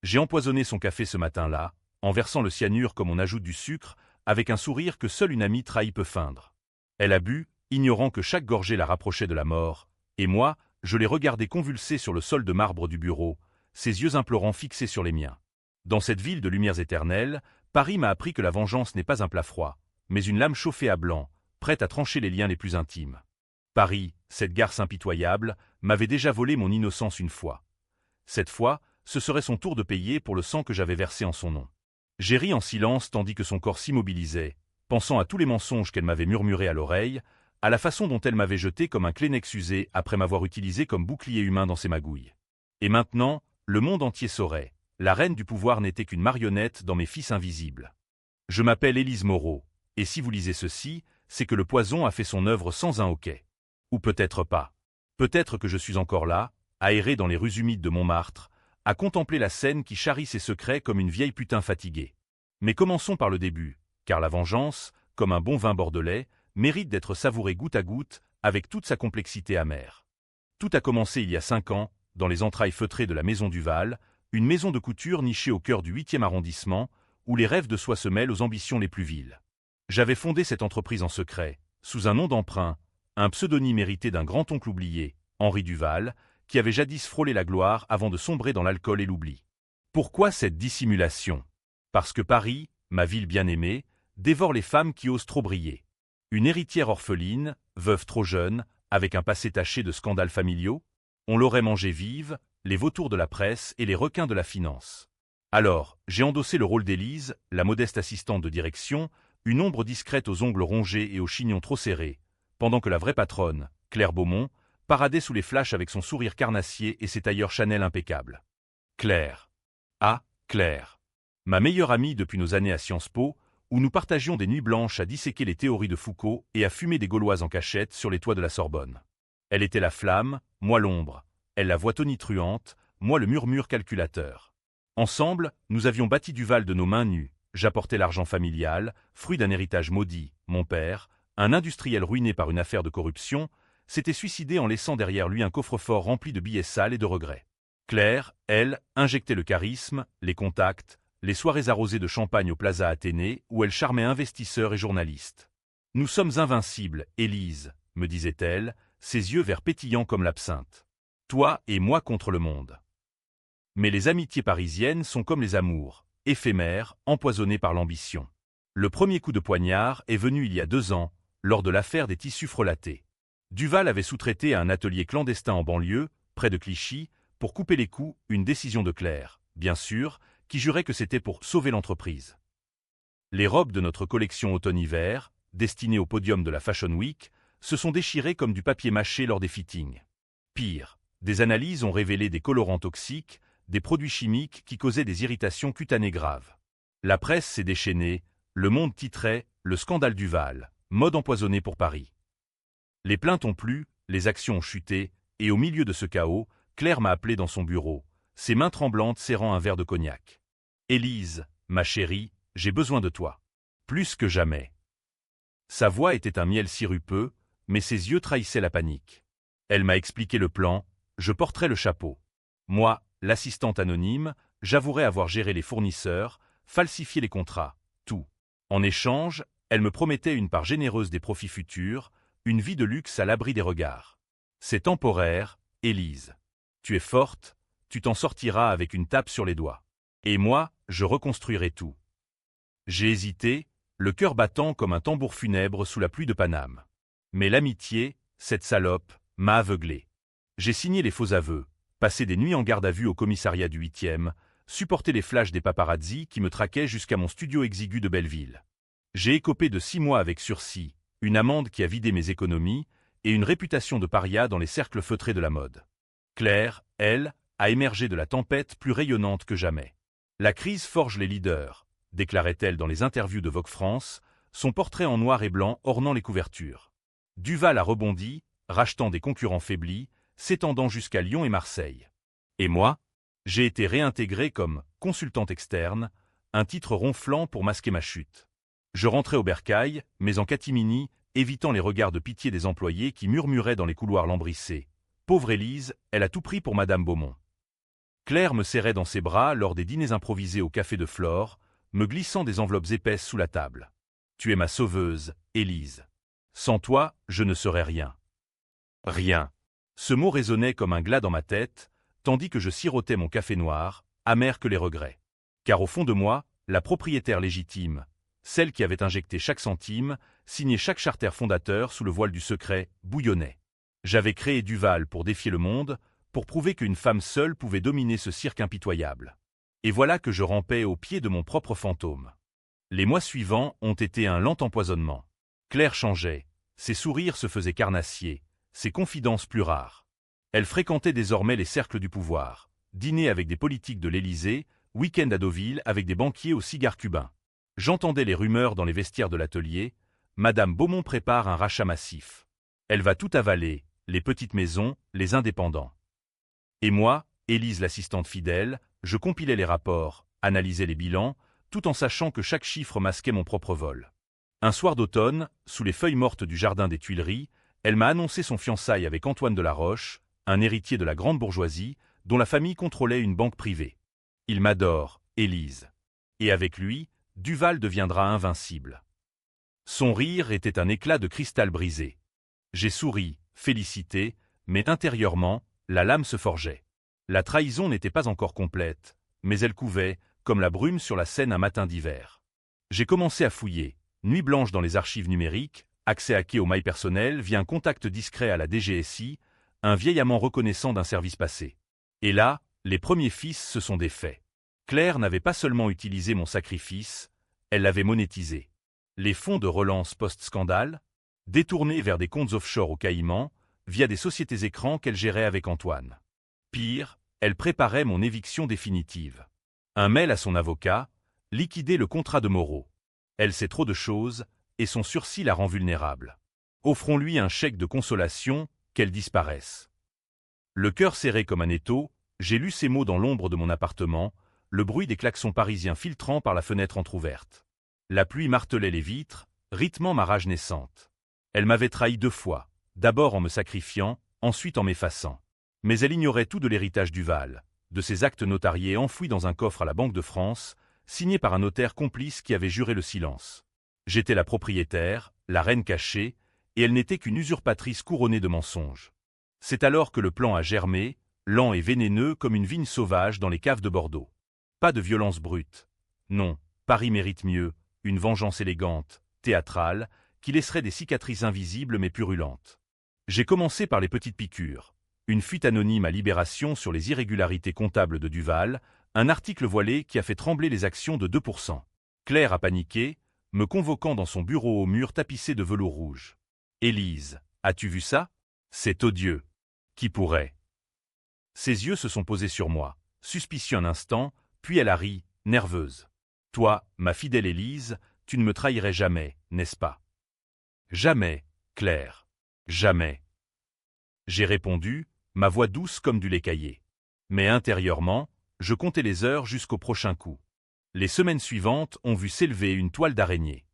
J'ai empoisonné son café ce matin-là, en versant le cyanure comme on ajoute du sucre, avec un sourire que seule une amie trahie peut feindre. Elle a bu, ignorant que chaque gorgée la rapprochait de la mort, et moi, je l'ai regardée convulsée sur le sol de marbre du bureau, ses yeux implorants fixés sur les miens. Dans cette ville de lumières éternelles, Paris m'a appris que la vengeance n'est pas un plat froid, mais une lame chauffée à blanc, prête à trancher les liens les plus intimes. Paris, cette garce impitoyable, m'avait déjà volé mon innocence une fois. Cette fois, ce serait son tour de payer pour le sang que j'avais versé en son nom. J'ai ri en silence tandis que son corps s'immobilisait, pensant à tous les mensonges qu'elle m'avait murmurés à l'oreille, à la façon dont elle m'avait jeté comme un Kleenex usé après m'avoir utilisé comme bouclier humain dans ses magouilles. Et maintenant, le monde entier saurait. La reine du pouvoir n'était qu'une marionnette dans mes fils invisibles. Je m'appelle Élise Moreau, et si vous lisez ceci, c'est que le poison a fait son œuvre sans un hoquet. Ou peut-être pas. Peut-être que je suis encore là, aéré dans les rues humides de Montmartre, à contempler la scène qui charrie ses secrets comme une vieille putain fatiguée. Mais commençons par le début, car la vengeance, comme un bon vin bordelais, mérite d'être savourée goutte à goutte, avec toute sa complexité amère. Tout a commencé il y a 5 ans, dans les entrailles feutrées de la Maison Duval, une maison de couture nichée au cœur du 8e arrondissement, où les rêves de soi se mêlent aux ambitions les plus viles. J'avais fondé cette entreprise en secret, sous un nom d'emprunt, un pseudonyme hérité d'un grand-oncle oublié, Henri Duval, qui avait jadis frôlé la gloire avant de sombrer dans l'alcool et l'oubli. Pourquoi cette dissimulation? Parce que Paris, ma ville bien-aimée, dévore les femmes qui osent trop briller. Une héritière orpheline, veuve trop jeune, avec un passé taché de scandales familiaux, on l'aurait mangée vive, les vautours de la presse et les requins de la finance. Alors, j'ai endossé le rôle d'Élise, la modeste assistante de direction, une ombre discrète aux ongles rongés et aux chignons trop serrés, pendant que la vraie patronne, Claire Beaumont, paradait sous les flashs avec son sourire carnassier et ses tailleurs Chanel impeccables. Claire. Ah, Claire. Ma meilleure amie depuis nos années à Sciences Po, où nous partagions des nuits blanches à disséquer les théories de Foucault et à fumer des Gauloises en cachette sur les toits de la Sorbonne. Elle était la flamme, moi l'ombre, elle la voix tonitruante, moi le murmure calculateur. Ensemble, nous avions bâti Duval de nos mains nues, j'apportais l'argent familial, fruit d'un héritage maudit, mon père, un industriel ruiné par une affaire de corruption, s'était suicidé en laissant derrière lui un coffre-fort rempli de billets sales et de regrets. Claire, elle, injectait le charisme, les contacts, les soirées arrosées de champagne au Plaza Athénée où elle charmait investisseurs et journalistes. « Nous sommes invincibles, Élise », me disait-elle, ses yeux verts pétillants comme l'absinthe. « Toi et moi contre le monde. » Mais les amitiés parisiennes sont comme les amours, éphémères, empoisonnées par l'ambition. Le premier coup de poignard est venu il y a 2 ans, lors de l'affaire des tissus frelatés. Duval avait sous-traité à un atelier clandestin en banlieue, près de Clichy, pour couper les coûts, une décision de Claire, bien sûr, qui jurait que c'était pour sauver l'entreprise. Les robes de notre collection automne-hiver, destinées au podium de la Fashion Week, se sont déchirées comme du papier mâché lors des fittings. Pire, des analyses ont révélé des colorants toxiques, des produits chimiques qui causaient des irritations cutanées graves. La presse s'est déchaînée, Le Monde titrait « Le scandale Duval, mode empoisonné pour Paris ». Les plaintes ont plu, les actions ont chuté, et au milieu de ce chaos, Claire m'a appelé dans son bureau, ses mains tremblantes serrant un verre de cognac. « Élise, ma chérie, j'ai besoin de toi. Plus que jamais. » Sa voix était un miel sirupeux, mais ses yeux trahissaient la panique. Elle m'a expliqué le plan, je porterai le chapeau. Moi, l'assistante anonyme, j'avouerai avoir géré les fournisseurs, falsifié les contrats, tout. En échange, elle me promettait une part généreuse des profits futurs, une vie de luxe à l'abri des regards. C'est temporaire, Élise. Tu es forte, tu t'en sortiras avec une tape sur les doigts. Et moi, je reconstruirai tout. J'ai hésité, le cœur battant comme un tambour funèbre sous la pluie de Paname. Mais l'amitié, cette salope, m'a aveuglé. J'ai signé les faux aveux, passé des nuits en garde à vue au commissariat du 8e, supporté les flashs des paparazzis qui me traquaient jusqu'à mon studio exigu de Belleville. J'ai écopé de 6 mois avec sursis, une amende qui a vidé mes économies et une réputation de paria dans les cercles feutrés de la mode. Claire, elle, a émergé de la tempête plus rayonnante que jamais. La crise forge les leaders, déclarait-elle dans les interviews de Vogue France, son portrait en noir et blanc ornant les couvertures. Duval a rebondi, rachetant des concurrents faiblis, s'étendant jusqu'à Lyon et Marseille. Et moi, j'ai été réintégré comme consultante externe, un titre ronflant pour masquer ma chute. Je rentrais au bercail, mais en catimini, évitant les regards de pitié des employés qui murmuraient dans les couloirs lambrissés. Pauvre Élise, elle a tout pris pour Madame Beaumont. Claire me serrait dans ses bras lors des dîners improvisés au café de Flore, me glissant des enveloppes épaisses sous la table. Tu es ma sauveuse, Élise. Sans toi, je ne serais rien. Rien. Ce mot résonnait comme un glas dans ma tête, tandis que je sirotais mon café noir, amer que les regrets. Car au fond de moi, la propriétaire légitime, celle qui avait injecté chaque centime, signé chaque charter fondateur sous le voile du secret, bouillonnait. J'avais créé Duval pour défier le monde, pour prouver qu'une femme seule pouvait dominer ce cirque impitoyable. Et voilà que je rampais au pied de mon propre fantôme. Les mois suivants ont été un lent empoisonnement. Claire changeait, ses sourires se faisaient carnassiers, ses confidences plus rares. Elle fréquentait désormais les cercles du pouvoir, dîner avec des politiques de l'Élysée, week-end à Deauville avec des banquiers aux cigares cubains. J'entendais les rumeurs dans les vestiaires de l'atelier, Madame Beaumont prépare un rachat massif. Elle va tout avaler, les petites maisons, les indépendants. Et moi, Élise l'assistante fidèle, je compilais les rapports, analysais les bilans, tout en sachant que chaque chiffre masquait mon propre vol. Un soir d'automne, sous les feuilles mortes du jardin des Tuileries, elle m'a annoncé son fiançailles avec Antoine de la Roche, un héritier de la grande bourgeoisie, dont la famille contrôlait une banque privée. Il m'adore, Élise. Et avec lui, Duval deviendra invincible. Son rire était un éclat de cristal brisé. J'ai souri, félicité, mais intérieurement, la lame se forgeait. La trahison n'était pas encore complète, mais elle couvait, comme la brume sur la Seine un matin d'hiver. J'ai commencé à fouiller, nuit blanche dans les archives numériques, accès hacké aux mailles personnelles via un contact discret à la DGSI, un vieil amant reconnaissant d'un service passé. Et là, les premiers fils se sont défaits. Claire n'avait pas seulement utilisé mon sacrifice, elle l'avait monétisé. Les fonds de relance post-scandale, détournés vers des comptes offshore aux Caïmans, via des sociétés écrans qu'elle gérait avec Antoine. Pire, elle préparait mon éviction définitive. Un mail à son avocat, liquider le contrat de Moreau. Elle sait trop de choses, et son sursis la rend vulnérable. Offrons-lui un chèque de consolation, qu'elle disparaisse. Le cœur serré comme un étau, j'ai lu ces mots dans l'ombre de mon appartement, le bruit des klaxons parisiens filtrant par la fenêtre entr'ouverte. La pluie martelait les vitres, rythmant ma rage naissante. Elle m'avait trahi 2 fois, d'abord en me sacrifiant, ensuite en m'effaçant. Mais elle ignorait tout de l'héritage Duval, de ses actes notariés enfouis dans un coffre à la Banque de France, signés par un notaire complice qui avait juré le silence. J'étais la propriétaire, la reine cachée, et elle n'était qu'une usurpatrice couronnée de mensonges. C'est alors que le plan a germé, lent et vénéneux comme une vigne sauvage dans les caves de Bordeaux. Pas de violence brute. Non, Paris mérite mieux, une vengeance élégante, théâtrale, qui laisserait des cicatrices invisibles mais purulentes. J'ai commencé par les petites piqûres. Une fuite anonyme à Libération sur les irrégularités comptables de Duval, un article voilé qui a fait trembler les actions de 2%. Claire a paniqué, me convoquant dans son bureau au mur tapissé de velours rouge. « Élise, as-tu vu ça? C'est odieux. Qui pourrait ?» Ses yeux se sont posés sur moi, suspicieux un instant, puis elle a ri, nerveuse. « Toi, ma fidèle Élise, tu ne me trahirais jamais, n'est-ce pas? » « Jamais, Claire. Jamais. » J'ai répondu, ma voix douce comme du lait caillé. Mais intérieurement, je comptais les heures jusqu'au prochain coup. Les semaines suivantes ont vu s'élever une toile d'araignée.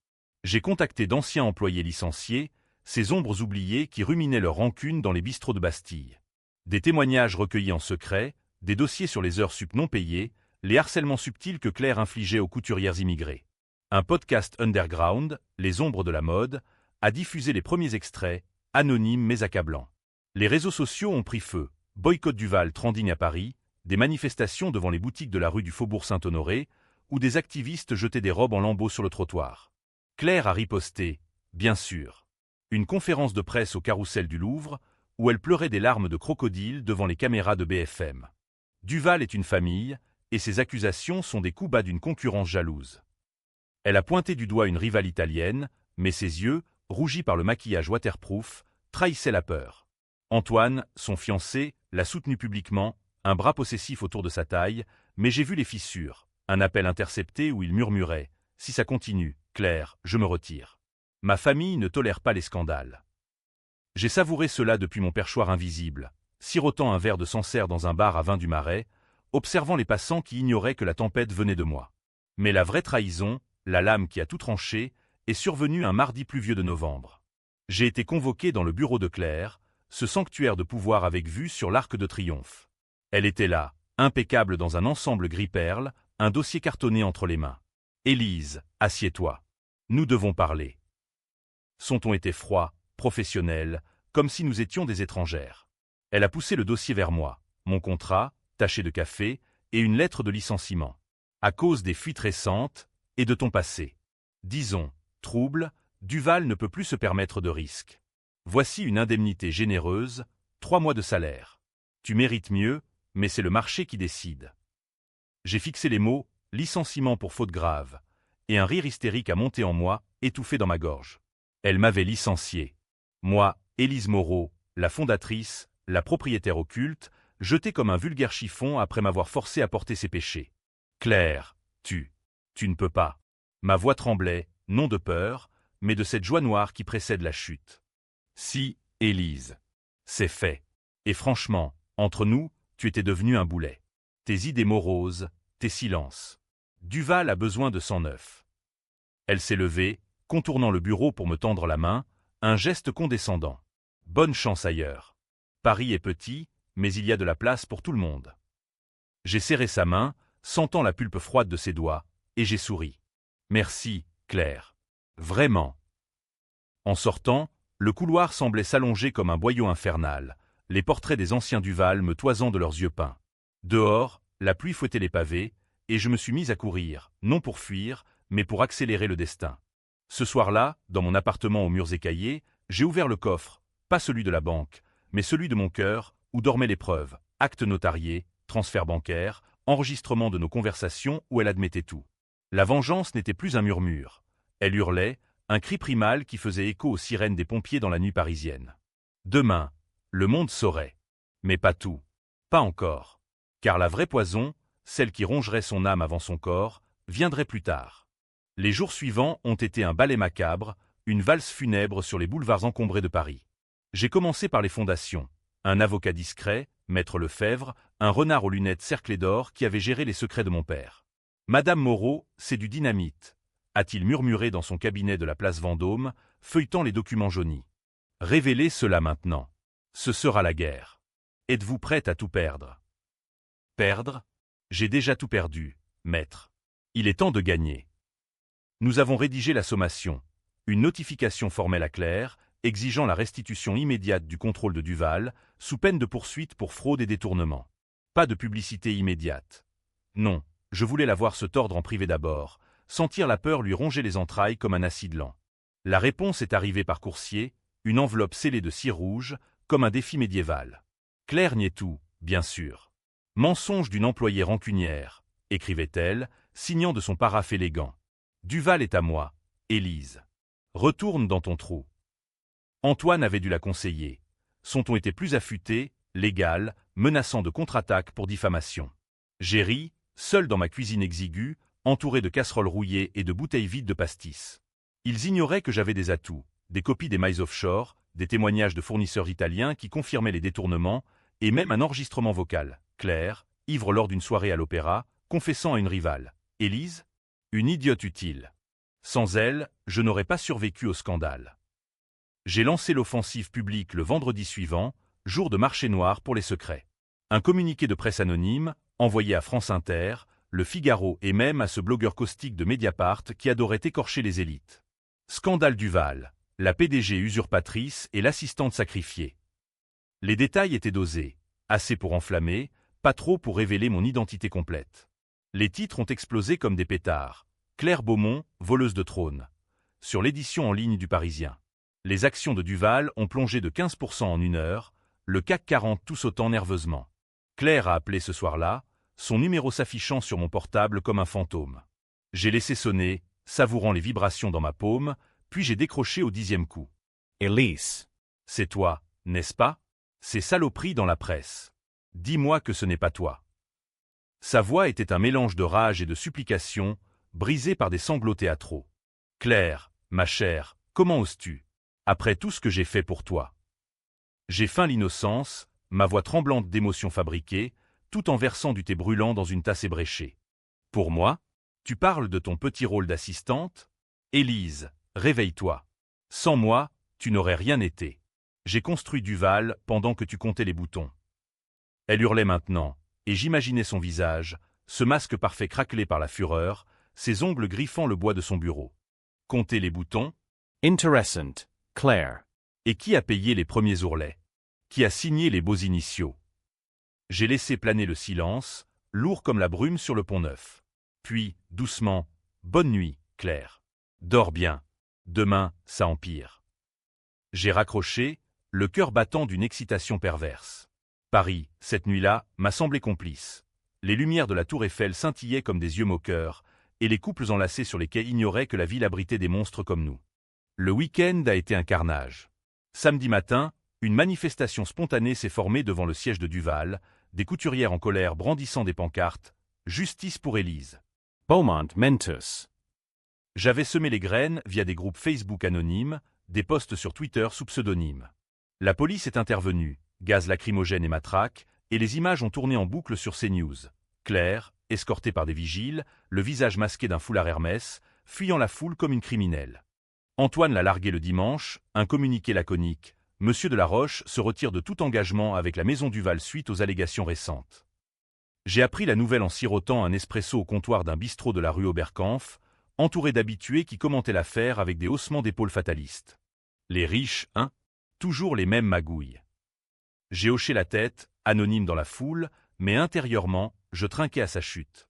J'ai contacté d'anciens employés licenciés, ces ombres oubliées qui ruminaient leur rancune dans les bistrots de Bastille. Des témoignages recueillis en secret, des dossiers sur les heures sup non payées, les harcèlements subtils que Claire infligeait aux couturières immigrées. Un podcast underground, Les ombres de la mode, a diffusé les premiers extraits, anonymes mais accablants. Les réseaux sociaux ont pris feu, boycott Duval trending à Paris, des manifestations devant les boutiques de la rue du Faubourg Saint-Honoré, où des activistes jetaient des robes en lambeaux sur le trottoir. Claire a riposté, bien sûr. Une conférence de presse au Carrousel du Louvre, où elle pleurait des larmes de crocodile devant les caméras de BFM. Duval est une famille, et ses accusations sont des coups bas d'une concurrence jalouse. Elle a pointé du doigt une rivale italienne, mais ses yeux, rougis par le maquillage waterproof, trahissaient la peur. Antoine, son fiancé, l'a soutenu publiquement, un bras possessif autour de sa taille, mais j'ai vu les fissures, un appel intercepté où il murmurait « Si ça continue, Claire, je me retire. » Ma famille ne tolère pas les scandales. J'ai savouré cela depuis mon perchoir invisible, sirotant un verre de Sancerre dans un bar à vin du Marais, observant les passants qui ignoraient que la tempête venait de moi. Mais la vraie trahison, la lame qui a tout tranché, est survenue un mardi pluvieux de novembre. J'ai été convoqué dans le bureau de Claire, ce sanctuaire de pouvoir avec vue sur l'Arc de Triomphe. Elle était là, impeccable dans un ensemble gris-perle, un dossier cartonné entre les mains. Élise, assieds-toi. Nous devons parler. Son ton était froid, professionnel, comme si nous étions des étrangères. Elle a poussé le dossier vers moi, mon contrat, taché de café, et une lettre de licenciement. À cause des fuites récentes et de ton passé. Disons, trouble, Duval ne peut plus se permettre de risques. Voici une indemnité généreuse, 3 mois de salaire. Tu mérites mieux, mais c'est le marché qui décide. J'ai fixé les mots « licenciement pour faute grave » et un rire hystérique a monté en moi, étouffé dans ma gorge. Elle m'avait licencié. Moi, Élise Moreau, la fondatrice, la propriétaire occulte, jetée comme un vulgaire chiffon après m'avoir forcé à porter ses péchés. Claire, tu ne peux pas. Ma voix tremblait, non de peur, mais de cette joie noire qui précède la chute. Si, Élise. C'est fait. Et franchement, entre nous, tu étais devenue un boulet. Tes idées moroses, tes silences. Duval a besoin de sang neuf. Elle s'est levée, contournant le bureau pour me tendre la main, un geste condescendant. Bonne chance ailleurs. Paris est petit, mais il y a de la place pour tout le monde. J'ai serré sa main, sentant la pulpe froide de ses doigts, et j'ai souri. Merci, Claire. Vraiment. En sortant, le couloir semblait s'allonger comme un boyau infernal, les portraits des anciens Duval me toisant de leurs yeux peints. Dehors, la pluie fouettait les pavés, et je me suis mise à courir, non pour fuir, mais pour accélérer le destin. Ce soir-là, dans mon appartement aux murs écaillés, j'ai ouvert le coffre, pas celui de la banque, mais celui de mon cœur, où dormaient les preuves, actes notariés, transferts bancaires, enregistrements de nos conversations où elle admettait tout. La vengeance n'était plus un murmure. Elle hurlait, un cri primal qui faisait écho aux sirènes des pompiers dans la nuit parisienne. Demain, le monde saurait. Mais pas tout. Pas encore. Car la vraie poison, celle qui rongerait son âme avant son corps, viendrait plus tard. Les jours suivants ont été un ballet macabre, une valse funèbre sur les boulevards encombrés de Paris. J'ai commencé par les fondations. Un avocat discret, Maître Lefebvre, un renard aux lunettes cerclées d'or qui avait géré les secrets de mon père. Madame Moreau, c'est du dynamite, a-t-il murmuré dans son cabinet de la place Vendôme, feuilletant les documents jaunis. Révélez cela maintenant. Ce sera la guerre. Êtes-vous prête à tout perdre? Perdre? J'ai déjà tout perdu, maître. Il est temps de gagner. Nous avons rédigé la sommation, une notification formelle à Claire, exigeant la restitution immédiate du contrôle de Duval, sous peine de poursuite pour fraude et détournement. Pas de publicité immédiate. Non, je voulais la voir se tordre en privé d'abord, sentir la peur lui ronger les entrailles comme un acide lent. La réponse est arrivée par coursier, une enveloppe scellée de cire rouge, comme un défi médiéval. Claire niait tout, bien sûr. Mensonge d'une employée rancunière, écrivait-elle, signant de son paraphe élégant. Duval est à moi, Élise. Retourne dans ton trou. Antoine avait dû la conseiller. Son ton était plus affûté, légal, menaçant de contre-attaque pour diffamation. J'ai ri, seul dans ma cuisine exiguë, entouré de casseroles rouillées et de bouteilles vides de pastis. Ils ignoraient que j'avais des atouts, des copies des mailles offshore, des témoignages de fournisseurs italiens qui confirmaient les détournements, et même un enregistrement vocal. Claire, ivre lors d'une soirée à l'opéra, confessant à une rivale. Élise? Une idiote utile. Sans elle, je n'aurais pas survécu au scandale. J'ai lancé l'offensive publique le vendredi suivant, jour de marché noir pour les secrets. Un communiqué de presse anonyme, envoyé à France Inter, Le Figaro et même à ce blogueur caustique de Mediapart qui adorait écorcher les élites. Scandale Duval, la PDG usurpatrice et l'assistante sacrifiée. Les détails étaient dosés, assez pour enflammer, pas trop pour révéler mon identité complète. Les titres ont explosé comme des pétards. Claire Beaumont, voleuse de trône. Sur l'édition en ligne du Parisien. Les actions de Duval ont plongé de 15% en 1 heure, le CAC 40 tout sautant nerveusement. Claire a appelé ce soir-là, son numéro s'affichant sur mon portable comme un fantôme. J'ai laissé sonner, savourant les vibrations dans ma paume, puis j'ai décroché au 10e coup. Élise. C'est toi, n'est-ce pas? Ces saloperies dans la presse. Dis-moi que ce n'est pas toi. Sa voix était un mélange de rage et de supplication, brisée par des sanglots théâtraux. Claire, ma chère, comment oses-tu? Après tout ce que j'ai fait pour toi. J'ai feint l'innocence, ma voix tremblante d'émotions fabriquées, tout en versant du thé brûlant dans une tasse ébréchée. Pour moi? Tu parles de ton petit rôle d'assistante? Élise, réveille-toi. Sans moi, tu n'aurais rien été. J'ai construit Duval pendant que tu comptais les boutons. Elle hurlait maintenant, et j'imaginais son visage, ce masque parfait craquelé par la fureur, ses ongles griffant le bois de son bureau. Compter les boutons? Interessant, Claire. Et qui a payé les premiers ourlets? Qui a signé les beaux initiaux? J'ai laissé planer le silence, lourd comme la brume sur le pont-neuf. Puis, doucement, « Bonne nuit, Claire. Dors bien. Demain, ça empire. » J'ai raccroché, le cœur battant d'une excitation perverse. Paris, cette nuit-là, m'a semblé complice. Les lumières de la tour Eiffel scintillaient comme des yeux moqueurs, et les couples enlacés sur les quais ignoraient que la ville abritait des monstres comme nous. Le week-end a été un carnage. Samedi matin, une manifestation spontanée s'est formée devant le siège de Duval, des couturières en colère brandissant des pancartes « Justice pour Élise ». Beaumont mentus. J'avais semé les graines via des groupes Facebook anonymes, des posts sur Twitter sous pseudonyme. La police est intervenue, gaz lacrymogène et matraque, et les images ont tourné en boucle sur CNews. Claire, escortée par des vigiles, le visage masqué d'un foulard Hermès, fuyant la foule comme une criminelle. Antoine l'a largué le dimanche, un communiqué laconique. Monsieur Delaroche se retire de tout engagement avec la maison Duval suite aux allégations récentes. J'ai appris la nouvelle en sirotant un espresso au comptoir d'un bistrot de la rue Oberkampf, entouré d'habitués qui commentaient l'affaire avec des haussements d'épaules fatalistes. Les riches, hein? Toujours les mêmes magouilles. J'ai hoché la tête, anonyme dans la foule, mais intérieurement, je trinquais à sa chute.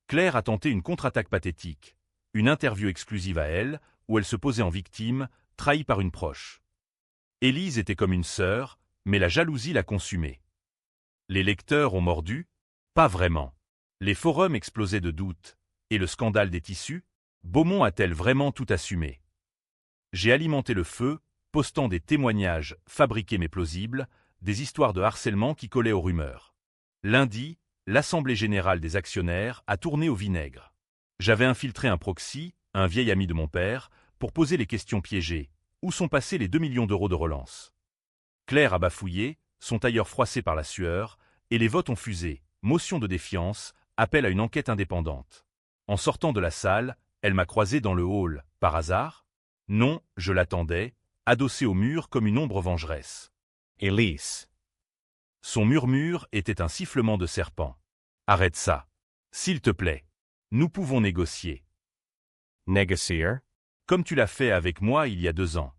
Claire a tenté une contre-attaque pathétique, une interview exclusive à elle, où elle se posait en victime, trahie par une proche. Élise était comme une sœur, mais la jalousie l'a consumée. Les lecteurs ont mordu? Pas vraiment. Les forums explosaient de doutes. Et le scandale des tissus? Beaumont a-t-elle vraiment tout assumé? J'ai alimenté le feu, postant des témoignages fabriqués mais plausibles, des histoires de harcèlement qui collaient aux rumeurs. Lundi, l'Assemblée générale des actionnaires a tourné au vinaigre. J'avais infiltré un proxy, un vieil ami de mon père, pour poser les questions piégées. Où sont passés les 2 millions d'euros de relance? Claire a bafouillé, son tailleur froissé par la sueur, et les votes ont fusé. Motion de défiance, appel à une enquête indépendante. En sortant de la salle, elle m'a croisé dans le hall, par hasard? Non, je l'attendais, adossé au mur comme une ombre vengeresse. Elise. Son murmure était un sifflement de serpent. Arrête ça. S'il te plaît. Nous pouvons négocier. Négocier? Comme tu l'as fait avec moi il y a 2 ans.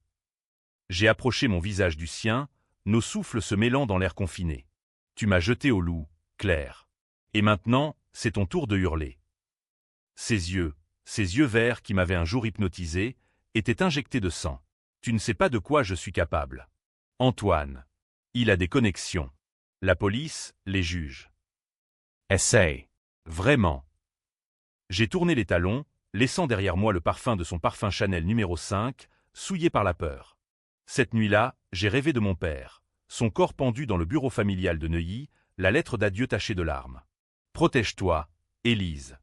J'ai approché mon visage du sien, nos souffles se mêlant dans l'air confiné. Tu m'as jeté au loup, Claire. Et maintenant, c'est ton tour de hurler. Ses yeux verts qui m'avaient un jour hypnotisé, étaient injectés de sang. Tu ne sais pas de quoi je suis capable. Antoine. Il a des connexions. La police, les juges. Essaye. Vraiment. J'ai tourné les talons, laissant derrière moi le parfum de son parfum Chanel numéro 5, souillé par la peur. Cette nuit-là, j'ai rêvé de mon père, son corps pendu dans le bureau familial de Neuilly, la lettre d'adieu tachée de larmes. Protège-toi, Élise.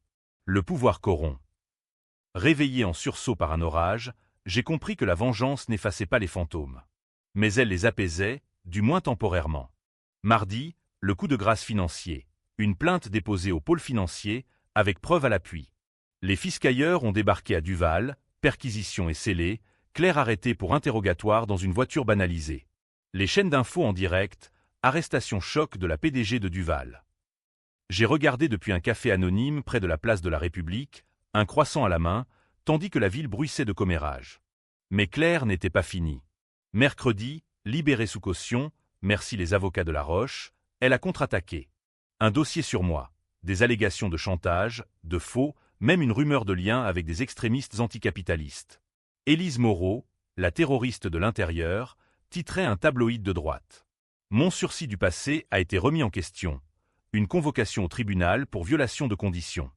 Le pouvoir corrompt. Réveillé en sursaut par un orage, j'ai compris que la vengeance n'effaçait pas les fantômes. Mais elle les apaisait, du moins temporairement. Mardi, le coup de grâce financier. Une plainte déposée au pôle financier, avec preuve à l'appui. Les fiscailleurs ont débarqué à Duval, perquisition est scellée, Claire arrêtée pour interrogatoire dans une voiture banalisée. Les chaînes d'infos en direct, arrestation choc de la PDG de Duval. J'ai regardé depuis un café anonyme près de la place de la République, un croissant à la main, tandis que la ville bruissait de commérages. Mais Claire n'était pas finie. Mercredi, libérée sous caution, merci les avocats de La Roche, elle a contre-attaqué. Un dossier sur moi, des allégations de chantage, de faux, même une rumeur de lien avec des extrémistes anticapitalistes. Élise Moreau, la terroriste de l'intérieur, titrait un tabloïd de droite. Mon sursis du passé a été remis en question. Une convocation au tribunal pour violation de conditions.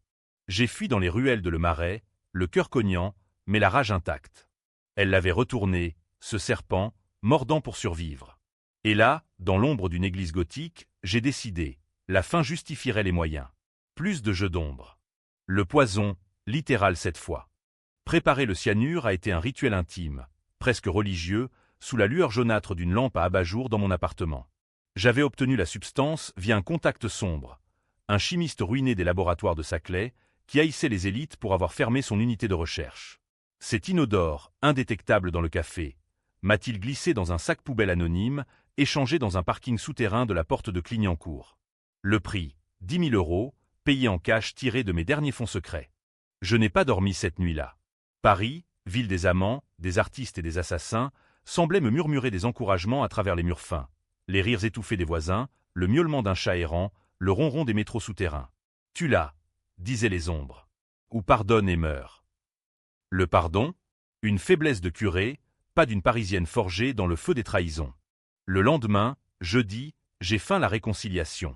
J'ai fui dans les ruelles de Le Marais, le cœur cognant, mais la rage intacte. Elle l'avait retourné, ce serpent, mordant pour survivre. Et là, dans l'ombre d'une église gothique, j'ai décidé, la fin justifierait les moyens. Plus de jeux d'ombre. Le poison, littéral cette fois. Préparer le cyanure a été un rituel intime, presque religieux, sous la lueur jaunâtre d'une lampe à abat-jour dans mon appartement. J'avais obtenu la substance via un contact sombre, un chimiste ruiné des laboratoires de Saclay, qui haïssait les élites pour avoir fermé son unité de recherche. Cet inodore, indétectable dans le café, m'a-t-il glissé dans un sac poubelle anonyme, échangé dans un parking souterrain de la porte de Clignancourt. Le prix, 10 000 €, payés en cash tirés de mes derniers fonds secrets. Je n'ai pas dormi cette nuit-là. Paris, ville des amants, des artistes et des assassins, semblait me murmurer des encouragements à travers les murs fins. Les rires étouffés des voisins, le miaulement d'un chat errant, le ronron des métros souterrains. « Tu l'as », disaient les ombres. « Ou pardonne et meurs. » Le pardon? Une faiblesse de curé, pas d'une Parisienne forgée dans le feu des trahisons. Le lendemain, jeudi, j'ai feint la réconciliation.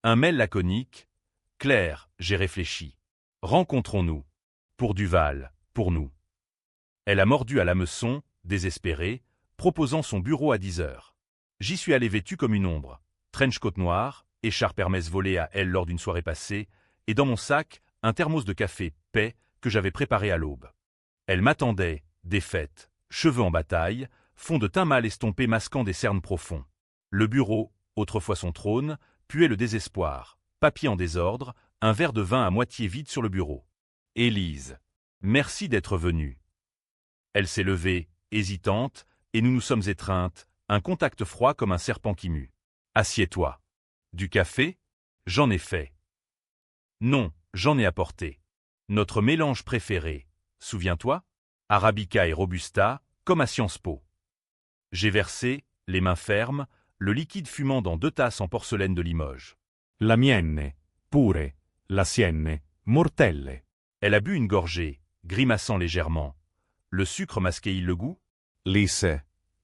Un mail laconique. « Claire, j'ai réfléchi. Rencontrons-nous. Pour Duval, pour nous. » Elle a mordu à l'hameçon, désespérée, proposant son bureau à 10 heures. J'y suis allé vêtu comme une ombre. Trench-coat noir, écharpe Hermès volée à elle lors d'une soirée passée, et dans mon sac, un thermos de café « Paix » que j'avais préparé à l'aube. Elle m'attendait, défaite, cheveux en bataille, fond de teint mal estompé masquant des cernes profonds. Le bureau, autrefois son trône, puait le désespoir, papier en désordre, un verre de vin à moitié vide sur le bureau. « Élise, merci d'être venue. » Elle s'est levée, hésitante, et nous nous sommes étreintes, un contact froid comme un serpent qui mue. « Assieds-toi. »« Du café ? J'en ai fait. »« Non, j'en ai apporté. Notre mélange préféré. Souviens-toi ? Arabica et Robusta, comme à Sciences Po. » J'ai versé, les mains fermes, le liquide fumant dans 2 tasses en porcelaine de Limoges. « La mienne, pure, la sienne, mortelle. » Elle a bu une gorgée, grimaçant légèrement. Le sucre masquait-il le goût? Lisse,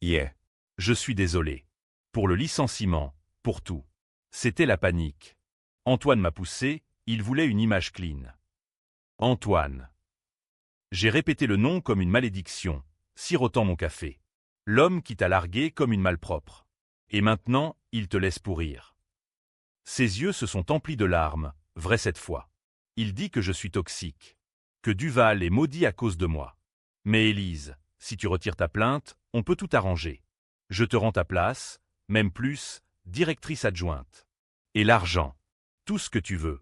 yeah. Je suis désolé. Pour le licenciement, pour tout. C'était la panique. Antoine m'a poussé, il voulait une image clean. Antoine. J'ai répété le nom comme une malédiction, sirotant mon café. L'homme qui t'a largué comme une malpropre. Et maintenant, il te laisse pourrir. Ses yeux se sont emplis de larmes, vrai cette fois. Il dit que je suis toxique. Que Duval est maudit à cause de moi. Mais Élise, si tu retires ta plainte, on peut tout arranger. Je te rends ta place, même plus, directrice adjointe. Et l'argent. Tout ce que tu veux.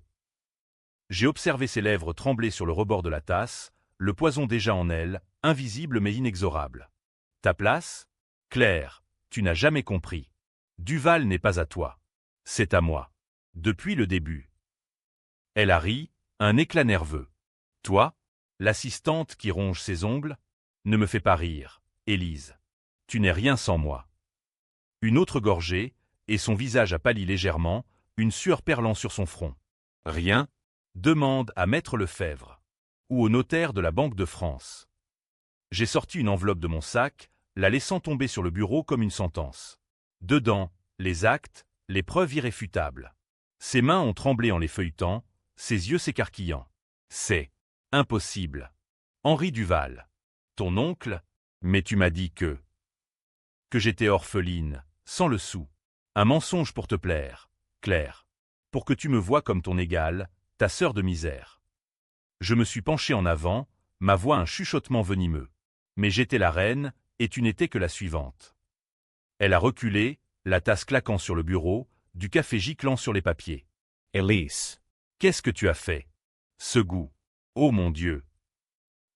J'ai observé ses lèvres trembler sur le rebord de la tasse, le poison déjà en elle, invisible mais inexorable. Ta place? Claire, tu n'as jamais compris. Duval n'est pas à toi. C'est à moi. Depuis le début. Elle a ri, un éclat nerveux. Toi, l'assistante qui ronge ses ongles, ne me fais pas rire, Élise. Tu n'es rien sans moi. Une autre gorgée, et son visage a pâli légèrement, une sueur perlant sur son front. Rien? Demande à Maître Lefebvre. Ou au notaire de la Banque de France. J'ai sorti une enveloppe de mon sac, la laissant tomber sur le bureau comme une sentence. Dedans, les actes, les preuves irréfutables. Ses mains ont tremblé en les feuilletant, ses yeux s'écarquillant. C'est impossible. Henri Duval. Ton oncle? Mais tu m'as dit que j'étais orpheline, sans le sou. Un mensonge pour te plaire, Claire. Pour que tu me vois comme ton égale, ta sœur de misère. Je me suis penché en avant, ma voix un chuchotement venimeux. Mais j'étais la reine, et tu n'étais que la suivante. Elle a reculé, la tasse claquant sur le bureau, du café giclant sur les papiers. Elise. Qu'est-ce que tu as fait? Ce goût. Oh mon Dieu!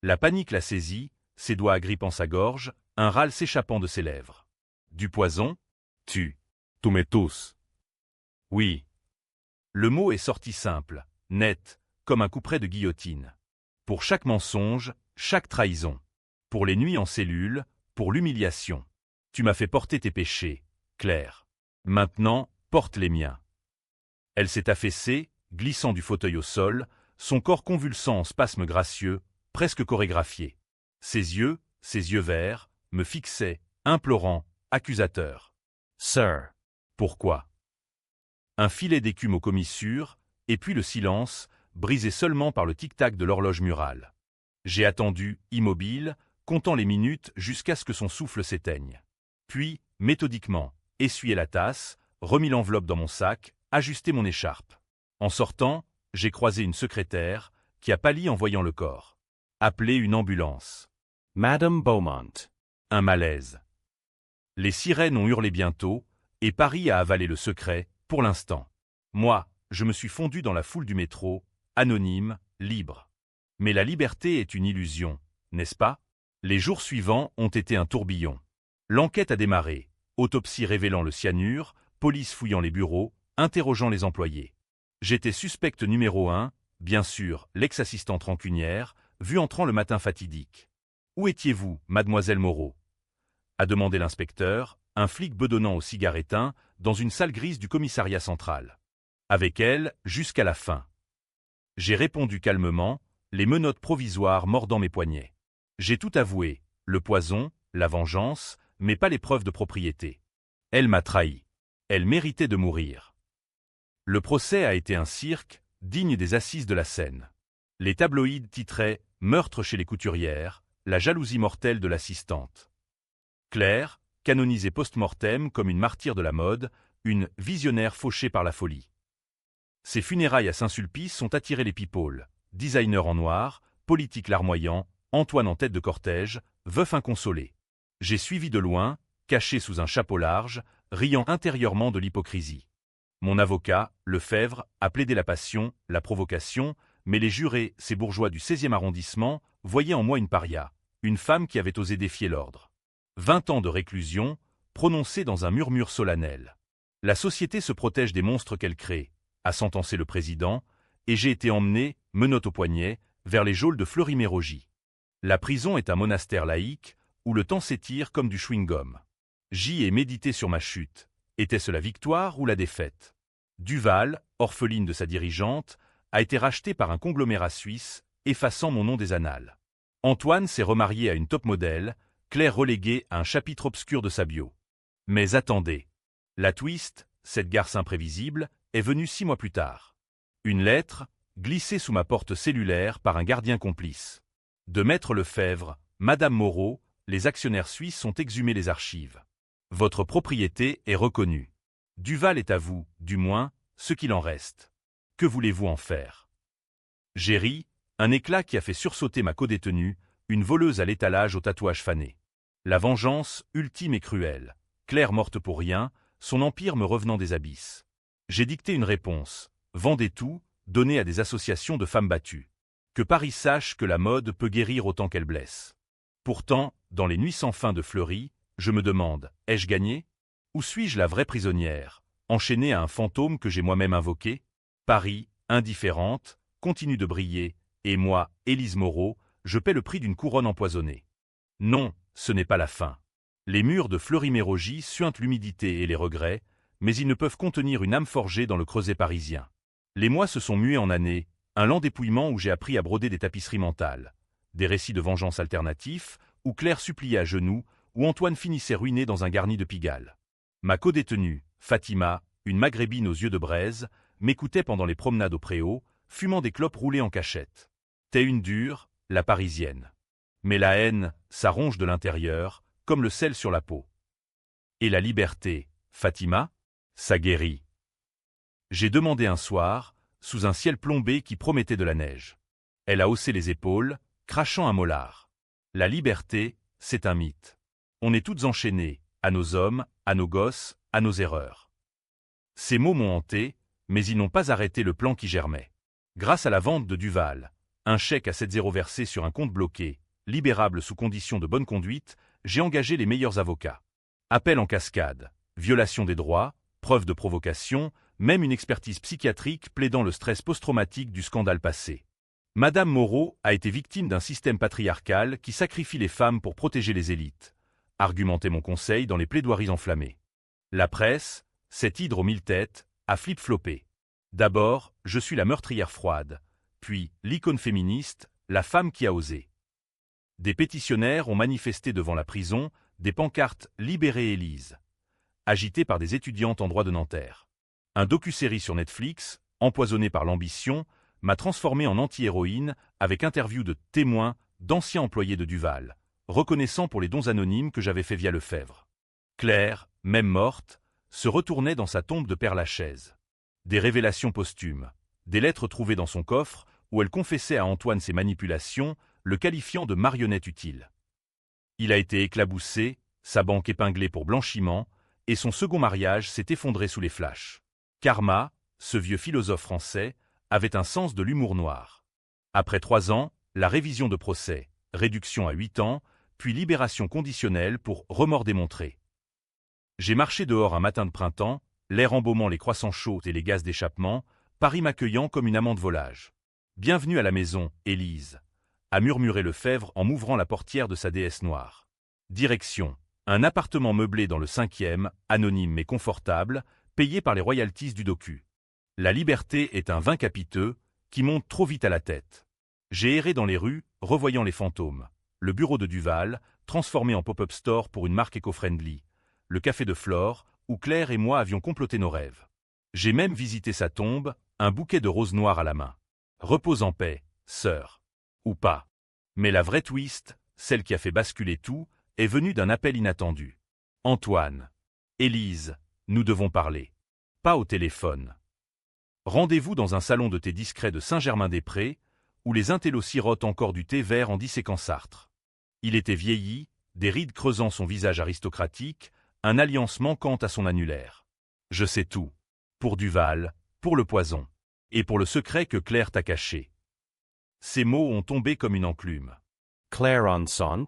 La panique l'a saisie, ses doigts agrippant sa gorge, un râle s'échappant de ses lèvres. Du poison? Tu m'es tous. Oui. Le mot est sorti simple, net, comme un couperet de guillotine. Pour chaque mensonge, chaque trahison. Pour les nuits en cellule, pour l'humiliation. Tu m'as fait porter tes péchés, Claire. Maintenant, porte les miens. Elle s'est affaissée, glissant du fauteuil au sol, son corps convulsant en spasmes gracieux, presque chorégraphiés. Ses yeux verts, me fixaient, implorants, accusateurs. Sir. Pourquoi? Un filet d'écume aux commissures, et puis le silence, brisé seulement par le tic-tac de l'horloge murale. J'ai attendu, immobile, comptant les minutes jusqu'à ce que son souffle s'éteigne. Puis, méthodiquement, essuyé la tasse, remis l'enveloppe dans mon sac, ajusté mon écharpe. En sortant, j'ai croisé une secrétaire, qui a pâli en voyant le corps. Appelé une ambulance. Madame Beaumont. Un malaise. Les sirènes ont hurlé bientôt, et Paris a avalé le secret, pour l'instant. Moi, je me suis fondu dans la foule du métro, anonyme, libre. Mais la liberté est une illusion, n'est-ce pas? Les jours suivants ont été un tourbillon. L'enquête a démarré, autopsie révélant le cyanure, police fouillant les bureaux, interrogeant les employés. J'étais suspecte numéro 1, bien sûr, l'ex-assistante rancunière, vue entrant le matin fatidique. « Où étiez-vous, mademoiselle Moreau ?» a demandé l'inspecteur, un flic bedonnant au cigare éteint, dans une salle grise du commissariat central. Avec elle, jusqu'à la fin. J'ai répondu calmement, les menottes provisoires mordant mes poignets. J'ai tout avoué, le poison, la vengeance, mais pas les preuves de propriété. Elle m'a trahi. Elle méritait de mourir. Le procès a été un cirque, digne des assises de la Seine. Les tabloïds titraient « Meurtre chez les couturières », la jalousie mortelle de l'assistante. Claire, canonisée post-mortem comme une martyre de la mode, une visionnaire fauchée par la folie. Ses funérailles à Saint-Sulpice ont attiré les people, designer en noir, politique larmoyant, Antoine en tête de cortège, veuf inconsolé. J'ai suivi de loin, caché sous un chapeau large, riant intérieurement de l'hypocrisie. Mon avocat, Lefebvre, a plaidé la passion, la provocation, mais les jurés, ces bourgeois du 16e arrondissement, voyaient en moi une paria, une femme qui avait osé défier l'ordre. 20 ans de réclusion, prononcés dans un murmure solennel. La société se protège des monstres qu'elle crée, a sentencé le président, et j'ai été emmené, menottes au poignet, vers les geôles de Fleury-Mérogis. La prison est un monastère laïque, où le temps s'étire comme du chewing-gum. J'y ai médité sur ma chute. Était-ce la victoire ou la défaite? Duval, orpheline de sa dirigeante, a été racheté par un conglomérat suisse, effaçant mon nom des annales. Antoine s'est remarié à une top modèle, Claire reléguée à un chapitre obscur de sa bio. Mais attendez. La twist, cette garce imprévisible, est venue 6 mois plus tard. Une lettre, glissée sous ma porte cellulaire par un gardien complice. De Maître Lefebvre, Madame Moreau, les actionnaires suisses ont exhumé les archives. Votre propriété est reconnue. Duval est à vous, du moins, ce qu'il en reste. Que voulez-vous en faire? J'ai ri, un éclat qui a fait sursauter ma codétenue, une voleuse à l'étalage au tatouage fané. La vengeance, ultime et cruelle. Claire morte pour rien, son empire me revenant des abysses. J'ai dicté une réponse. Vendez tout, donnez à des associations de femmes battues. Que Paris sache que la mode peut guérir autant qu'elle blesse. Pourtant, dans les nuits sans fin de Fleury, je me demande, ai-je gagné? Ou suis-je la vraie prisonnière, enchaînée à un fantôme que j'ai moi-même invoqué? Paris, indifférente, continue de briller, et moi, Élise Moreau, je paie le prix d'une couronne empoisonnée. Non, ce n'est pas la fin. Les murs de Fleury-Mérogis suintent l'humidité et les regrets, mais ils ne peuvent contenir une âme forgée dans le creuset parisien. Les mois se sont mués en années, un lent dépouillement où j'ai appris à broder des tapisseries mentales, des récits de vengeance alternatifs, où Claire suppliait à genoux, où Antoine finissait ruiné dans un garni de Pigalle. Ma codétenue, Fatima, une maghrébine aux yeux de braise, m'écoutait pendant les promenades au préau, fumant des clopes roulées en cachette. T'es une dure, la parisienne. Mais la haine, ça ronge de l'intérieur, comme le sel sur la peau. Et la liberté, Fatima, ça guérit. J'ai demandé un soir, sous un ciel plombé qui promettait de la neige. Elle a haussé les épaules, crachant un molar. La liberté, c'est un mythe. On est toutes enchaînées, à nos hommes, à nos gosses, à nos erreurs. Ces mots m'ont hanté, mais ils n'ont pas arrêté le plan qui germait. Grâce à la vente de Duval, un chèque à 7-0 versé sur un compte bloqué, libérable sous condition de bonne conduite, j'ai engagé les meilleurs avocats. Appel en cascade, violation des droits, preuve de provocation, même une expertise psychiatrique plaidant le stress post-traumatique du scandale passé. Madame Moreau a été victime d'un système patriarcal qui sacrifie les femmes pour protéger les élites, argumentait mon conseil dans les plaidoiries enflammées. La presse, cette hydre aux 1000 têtes, a flip-floppé. D'abord, je suis la meurtrière froide, puis l'icône féministe, la femme qui a osé. Des pétitionnaires ont manifesté devant la prison, des pancartes « Libérez Élise », agitées par des étudiantes en droit de Nanterre. Un docu-série sur Netflix, empoisonné par l'ambition, m'a transformé en anti-héroïne avec interview de témoins, d'anciens employés de Duval, reconnaissant pour les dons anonymes que j'avais fait via Lefebvre. Claire, même morte, se retournait dans sa tombe de Père-Lachaise. Des révélations posthumes, des lettres trouvées dans son coffre où elle confessait à Antoine ses manipulations, le qualifiant de marionnette utile. Il a été éclaboussé, sa banque épinglée pour blanchiment, et son second mariage s'est effondré sous les flashs. Karma, ce vieux philosophe français, avait un sens de l'humour noir. Après 3 ans, la révision de procès, réduction à 8 ans, puis libération conditionnelle pour remords démontrés. J'ai marché dehors un matin de printemps, l'air embaumant les croissants chauds et les gaz d'échappement, Paris m'accueillant comme une amante volage. Bienvenue à la maison, Élise, a murmuré Lefebvre en m'ouvrant la portière de sa déesse noire. Direction. Un appartement meublé dans le 5e, anonyme mais confortable, payé par les royalties du docu. La liberté est un vin capiteux qui monte trop vite à la tête. J'ai erré dans les rues, revoyant les fantômes. Le bureau de Duval, transformé en pop-up store pour une marque éco-friendly. Le café de Flore, où Claire et moi avions comploté nos rêves. J'ai même visité sa tombe, un bouquet de roses noires à la main. Repose en paix, sœur. Ou pas. Mais la vraie twist, celle qui a fait basculer tout, est venue d'un appel inattendu. Antoine. Élise, nous devons parler. Pas au téléphone. Rendez-vous dans un salon de thé discret de Saint-Germain-des-Prés, où les intellos sirotent encore du thé vert en disséquant Sartre. Il était vieilli, des rides creusant son visage aristocratique, un alliance manquante à son annulaire. Je sais tout. Pour Duval, pour le poison, et pour le secret que Claire t'a caché. Ces mots ont tombé comme une enclume. Claire Ensant?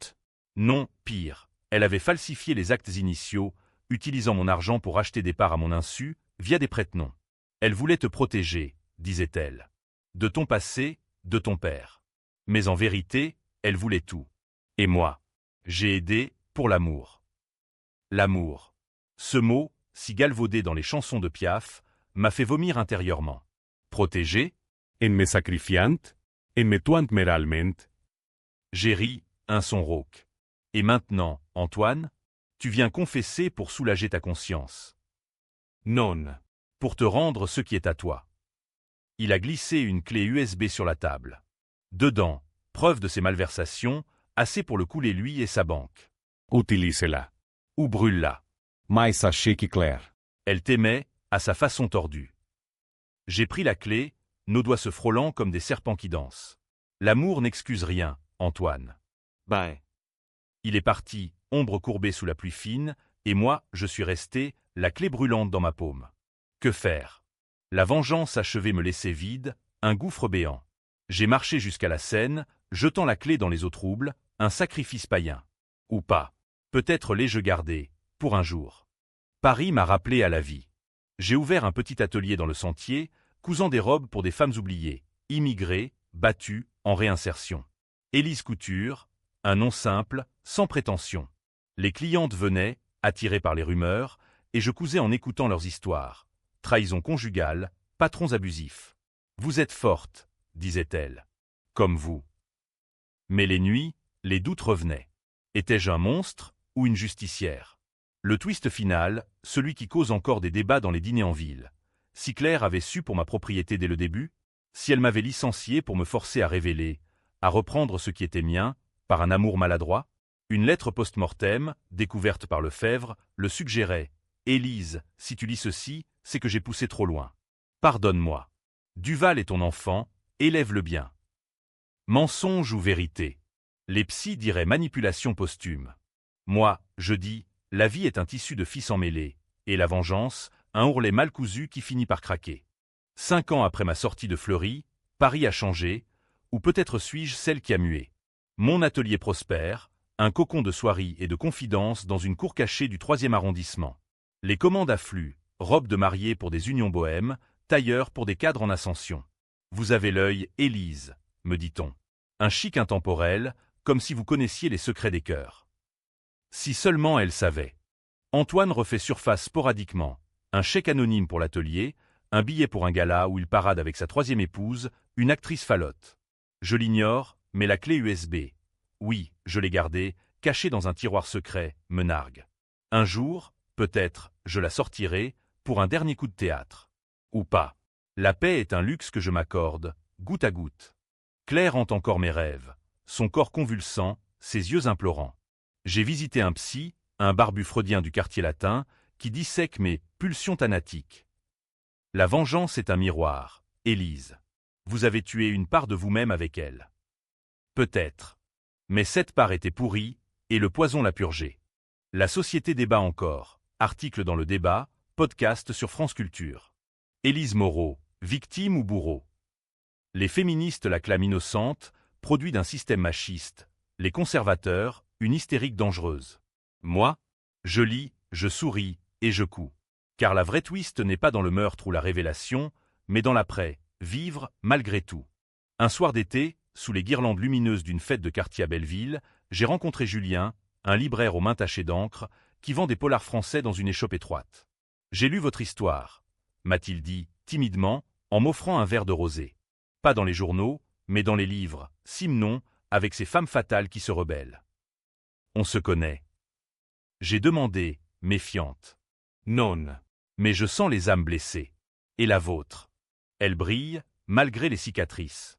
Non, pire. Elle avait falsifié les actes initiaux, utilisant mon argent pour acheter des parts à mon insu, via des prête-noms. Elle voulait te protéger, disait-elle. De ton passé, de ton père. Mais en vérité, elle voulait tout. Et moi, j'ai aidé pour l'amour. L'amour. Ce mot, si galvaudé dans les chansons de Piaf, m'a fait vomir intérieurement. Protéger? En me sacrifiant? En me tuant meralment? J'ai ri, un son rauque. Et maintenant, Antoine, tu viens confesser pour soulager ta conscience. Non. Pour te rendre ce qui est à toi. Il a glissé une clé USB sur la table. Dedans, preuve de ses malversations, assez pour le couler lui et sa banque. Utilise-la. Ou brûle-la. Mais sachez que Claire. Elle t'aimait, à sa façon tordue. J'ai pris la clé, nos doigts se frôlant comme des serpents qui dansent. L'amour n'excuse rien, Antoine. Bye. Il est parti, ombre courbée sous la pluie fine, et moi, je suis resté, la clé brûlante dans ma paume. Que faire? La vengeance achevait me laisser vide, un gouffre béant. J'ai marché jusqu'à la Seine, jetant la clé dans les eaux troubles, un sacrifice païen. Ou pas. Peut-être l'ai-je gardé, pour un jour. Paris m'a rappelé à la vie. J'ai ouvert un petit atelier dans le Sentier, cousant des robes pour des femmes oubliées, immigrées, battues, en réinsertion. Élise Couture, un nom simple, sans prétention. Les clientes venaient, attirées par les rumeurs, et je cousais en écoutant leurs histoires. Trahison conjugale, patrons abusifs. Vous êtes forte, disait-elle. Comme vous. Mais les nuits, les doutes revenaient. Étais-je un monstre ou une justicière? Le twist final, celui qui cause encore des débats dans les dîners en ville. Si Claire avait su pour ma propriété dès le début, si elle m'avait licencié pour me forcer à révéler, à reprendre ce qui était mien, par un amour maladroit, une lettre post-mortem, découverte par Lefebvre, le suggérait. Élise, si tu lis ceci, c'est que j'ai poussé trop loin. Pardonne-moi. Duval est ton enfant, élève-le bien. Mensonge ou vérité? Les psys diraient manipulation posthume. Moi, je dis, la vie est un tissu de fils emmêlés, et la vengeance, un ourlet mal cousu qui finit par craquer. 5 ans après ma sortie de Fleury, Paris a changé, ou peut-être suis-je celle qui a mué. Mon atelier prospère, un cocon de soierie et de confidence dans une cour cachée du 3e arrondissement. Les commandes affluent, robes de mariée pour des unions bohèmes, tailleurs pour des cadres en ascension. Vous avez l'œil, Élise, me dit-on. Un chic intemporel, comme si vous connaissiez les secrets des cœurs. Si seulement elle savait. Antoine refait surface sporadiquement, un chèque anonyme pour l'atelier, un billet pour un gala où il parade avec sa 3e épouse, une actrice falote. Je l'ignore, mais la clé USB, oui, je l'ai gardée, cachée dans un tiroir secret, me nargue. Un jour, peut-être, je la sortirai, pour un dernier coup de théâtre. Ou pas. La paix est un luxe que je m'accorde, goutte à goutte. Claire hante encore mes rêves, son corps convulsant, ses yeux implorants. J'ai visité un psy, un barbu freudien du quartier latin, qui dissèque mes pulsions thanatiques. La vengeance est un miroir, Élise. Vous avez tué une part de vous-même avec elle. Peut-être. Mais cette part était pourrie, et le poison l'a purgée. La société débat encore. Article dans le débat, podcast sur France Culture. Élise Moreau, victime ou bourreau? Les féministes la clament innocente, produit d'un système machiste. Les conservateurs, une hystérique dangereuse. Moi, je lis, je souris, et je couds. Car la vraie twist n'est pas dans le meurtre ou la révélation, mais dans l'après, vivre malgré tout. Un soir d'été, sous les guirlandes lumineuses d'une fête de quartier à Belleville, j'ai rencontré Julien, un libraire aux mains tachées d'encre, qui vend des polars français dans une échoppe étroite. « J'ai lu votre histoire », m'a-t-il dit, timidement, en m'offrant un verre de rosé. Pas dans les journaux, mais dans les livres, Simon, avec ces femmes fatales qui se rebellent. On se connaît. J'ai demandé, méfiante. Non. Mais je sens les âmes blessées. Et la vôtre. Elle brille, malgré les cicatrices.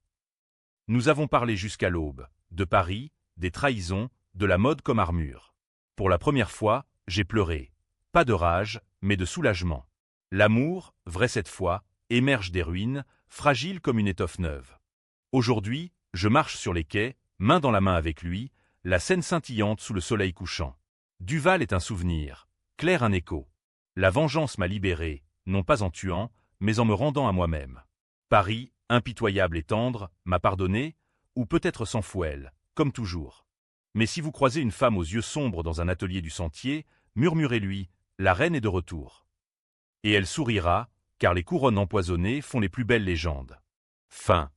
Nous avons parlé jusqu'à l'aube, de Paris, des trahisons, de la mode comme armure. Pour la première fois, j'ai pleuré. Pas de rage, mais de soulagement. L'amour, vrai cette fois, émerge des ruines, fragile comme une étoffe neuve. Aujourd'hui, je marche sur les quais, main dans la main avec lui, la Seine scintillante sous le soleil couchant. Duval est un souvenir, Claire un écho. La vengeance m'a libéré, non pas en tuant, mais en me rendant à moi-même. Paris, impitoyable et tendre, m'a pardonné, ou peut-être sans fouelle, comme toujours. Mais si vous croisez une femme aux yeux sombres dans un atelier du Sentier, murmurez-lui, la reine est de retour. Et elle sourira, car les couronnes empoisonnées font les plus belles légendes. Fin.